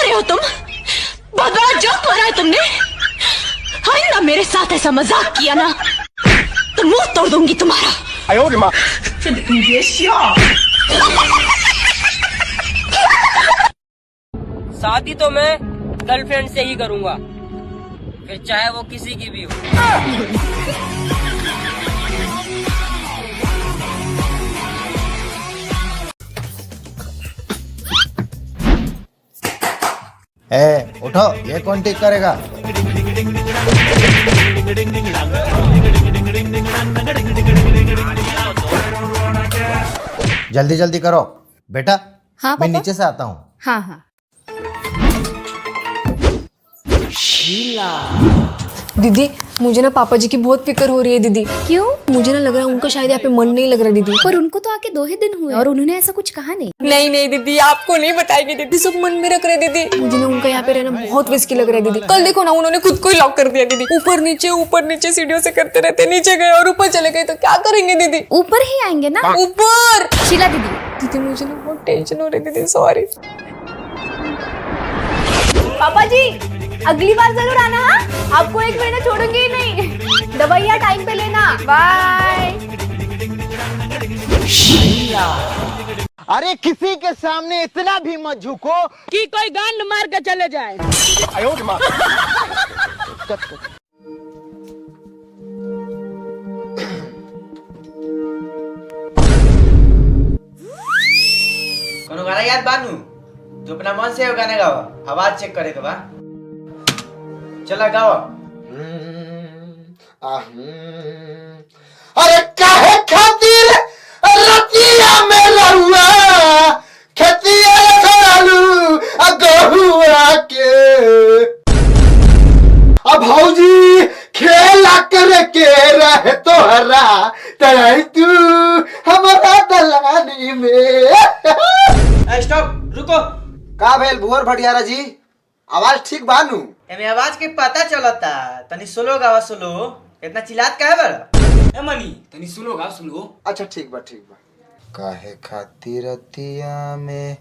रहे हो तुम? बहुत बड़ा जोक हो रहा है तुमने। आइंदा मेरे साथ ऐसा मजाक किया ना तो मुंह तोड़ दूंगी तुम्हारा। शादी तो मैं गर्लफ्रेंड से ही करूंगा, फिर चाहे वो किसी की भी हो। उठो, ये कौन ठीक करेगा? जल्दी जल्दी करो बेटा। हाँ मैं पापा? नीचे से आता हूँ। हाँ हाँ। दीदी मुझे ना पापा जी की बहुत फिक्र हो रही है दीदी। क्यों? मुझे ना लग रहा है उनका शायद यहाँ पे मन नहीं लग रहा दीदी। पर उनको तो आके 2 ही दिन हुए और उन्होंने ऐसा कुछ कहा नहीं। नहीं नहीं दीदी, आपको नहीं बताएगी दीदी, सब मन में रख रहे दीदी। मुझे ना उनका यहाँ पे रहना बहुत रिस्की लग रहा है दीदी। कल देखो ना उन्होंने खुद को ही लॉक कर दिया दीदी। ऊपर नीचे सीढ़ियों से करते रहते, नीचे गए और ऊपर चले गए तो क्या करेंगे दीदी? ऊपर ही आएंगे ना। ऊपर। शीला दीदी, दीदी मुझे ना बहुत टेंशन हो रही है दीदी, सॉरी। पापा जी अगली बार जरूर आना। हाँ, आपको 1 महीना छोड़ूंगी ही नहीं। दवाइयाँ टाइम पे लेना। बाय। अरे किसी के सामने इतना भी मत झुको कि कोई गांड मार के चले जाए। कोनो गाना याद बानू जो अपना मन से गाना गावा, आवाज चेक करे के बा। चला गाओ। अरे काहे खातिर रतिया में रहुआ खेतिया करालू गहुआ के। अब भौजी खेला करे के रहे तोहरा तराई तू हमारा दलानी में। स्टॉप, रुको। का भेल भुवर भटियारा जी? आवाज ठीक बानू? एमे आवाज के पता चलता, तनी स्लो गावा। स्लो इतना चिल्लात काहे बड़ा? ए मनी तनी स्लो गा, स्लो। अच्छा ठीक बा। काहे खातिर रतिया में